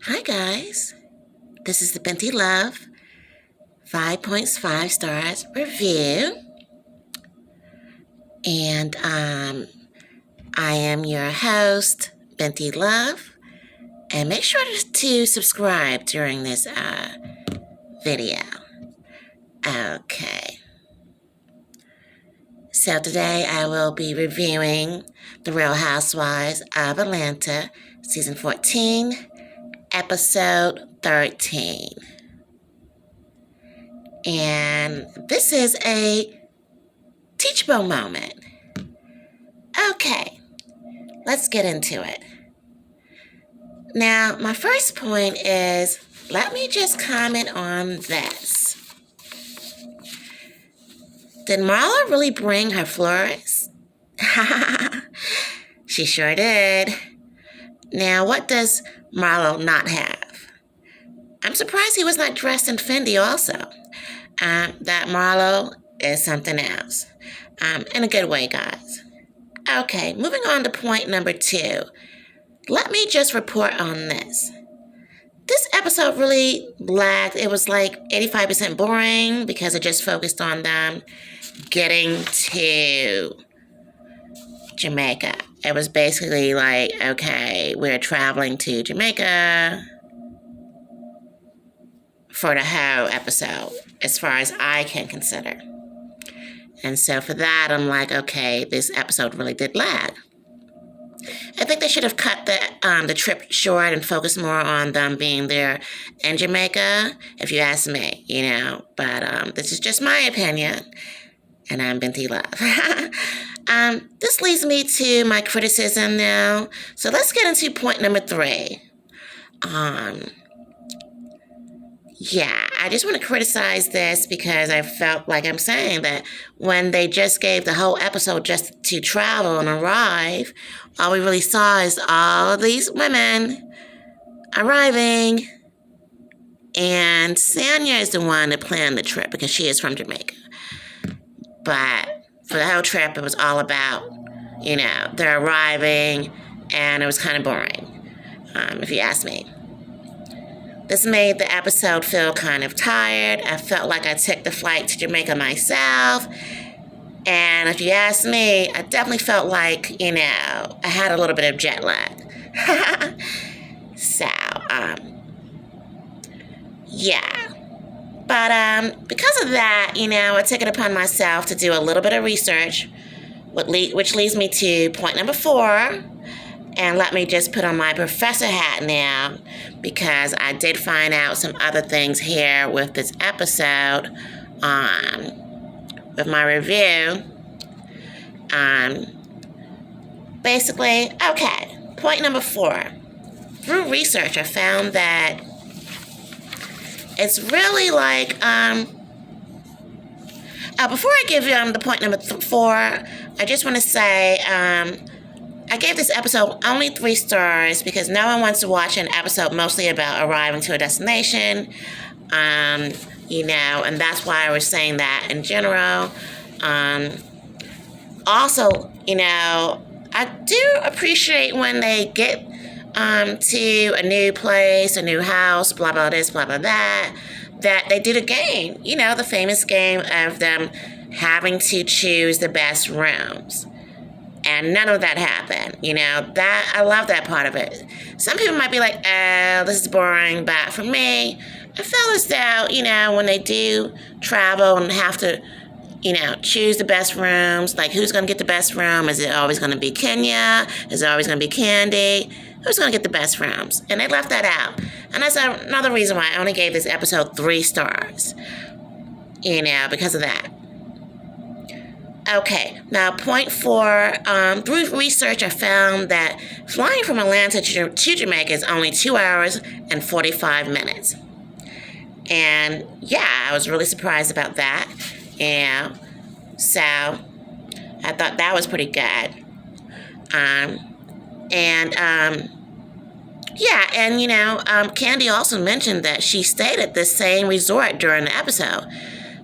Hi guys, this is the Binti Love 5.5 stars review, and I am your host, Binti Love, and make sure to subscribe during this video. Okay, so today I will be reviewing The Real Housewives of Atlanta, Season 14, Episode 13. And this is a teachable moment. Okay, let's get into it. Now, my first point is, let me just comment on this. Did Marla really bring her florist? She sure did. Now, what does Marlo not have? I'm surprised he was not dressed in Fendi also. That Marlo is something else. In a good way, guys. Okay, moving on to point number 2. Let me just report on this. This episode really lagged. It was like 85% boring because it just focused on them getting to Jamaica. It was basically like, okay, we're traveling to Jamaica for the whole episode, as far as I can consider. And so for that, I'm like, okay, this episode really did lag. I think they should have cut the trip short and focused more on them being there in Jamaica, if you ask me, But this is just my opinion, and I'm Binti Love. This leads me to my criticism now. So let's get into point number 3. Yeah, I just want to criticize this because I felt like I'm saying that when they just gave the whole episode just to travel and arrive, all we really saw is all of these women arriving, and Sanya is the one that planned the trip because she is from Jamaica. But for the whole trip, it was all about, they're arriving, and it was kind of boring, if you ask me. This made the episode feel kind of tired. I felt like I took the flight to Jamaica myself. And if you ask me, I definitely felt like, I had a little bit of jet lag. So, yeah. But because of that, I took it upon myself to do a little bit of research, which leads me to point number 4. And let me just put on my professor hat now, because I did find out some other things here with this episode, with my review. Basically, okay, point number 4. Through research, I found that it's really like, before I give you the point number 4, I just want to say, I gave this episode only 3 stars because no one wants to watch an episode mostly about arriving to a destination, and that's why I was saying that in general. Also, I do appreciate when they get to a new place, a new house, blah, blah, this, blah, blah, that they do the game, the famous game of them having to choose the best rooms. And none of that happened, that I love that part of it. Some people might be like, oh, this is boring, but for me, I feel as though, when they do travel and have to, choose the best rooms, like who's going to get the best room? Is it always going to be Kenya? Is it always going to be Candy? Who's going to get the best rooms? And they left that out. And that's another reason why I only gave this episode 3 stars, because of that. Okay, now point 4, through research I found that flying from Atlanta to Jamaica is only 2 hours and 45 minutes. And yeah, I was really surprised about that. So I thought that was pretty good. Candy also mentioned that she stayed at the same resort during the episode.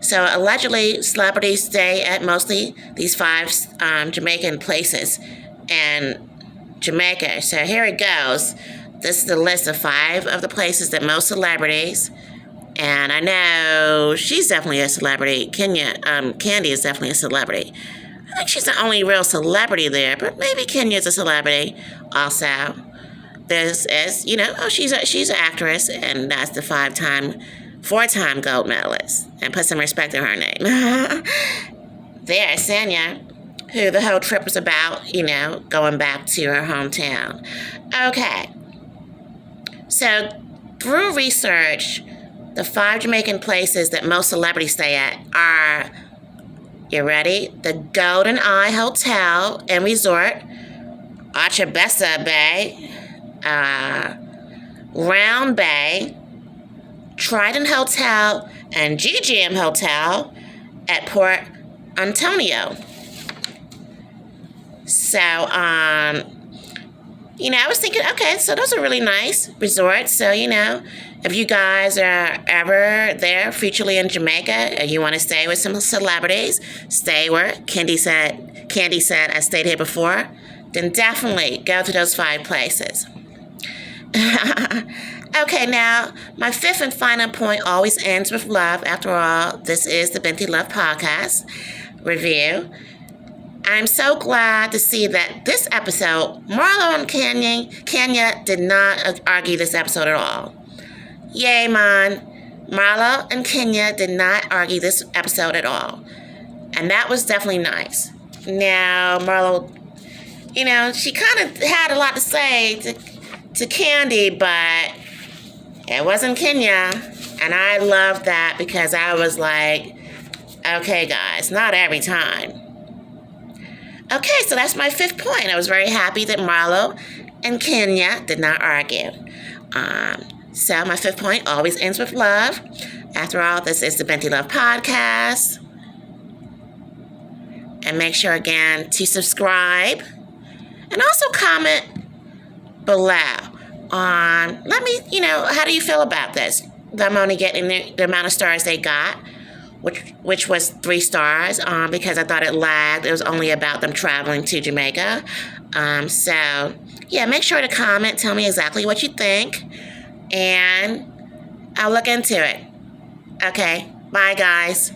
So allegedly, celebrities stay at mostly these 5 Jamaican places in Jamaica. So here it goes. this is the list of 5 of the places that most celebrities, and I know she's definitely a celebrity. Candy is definitely a celebrity. I think she's the only real celebrity there, but maybe Kenya's a celebrity also. There's, as you know, she's an actress, and that's the 4-time gold medalist. And put some respect in her name. There's Sanya, who the whole trip was about, going back to her hometown. Okay. So, through research, the 5 Jamaican places that most celebrities stay at are, you ready? The Golden Eye Hotel and Resort, Archibesa Bay, Round Bay, Trident Hotel, and GGM Hotel at Port Antonio. So, I was thinking, okay, so those are really nice resorts. So, if you guys are ever there, futurely in Jamaica, and you want to stay with some celebrities, stay where Candy said I stayed here before, then definitely go to those 5 places. Okay, now, my 5th and final point always ends with love. After all, this is the Binti Love Podcast review. I'm so glad to see that this episode, Marlo and Kenya did not argue this episode at all. Yay, man. Marlo and Kenya did not argue this episode at all. And that was definitely nice. Now, Marlo, she kind of had a lot to say to Candy, but it wasn't Kenya. And I loved that because I was like, okay, guys, not every time. Okay, so that's my 5th point. I was very happy that Marlo and Kenya did not argue. So my 5th point always ends with love. After all, this is the Binti Love Podcast. And make sure again to subscribe. And also comment below on, let me, how do you feel about this? I'm only getting the amount of stars they got, which was 3 stars, because I thought it lagged. It was only about them traveling to Jamaica. So, yeah, make sure to comment. Tell me exactly what you think. And I'll look into it. Okay, bye, guys.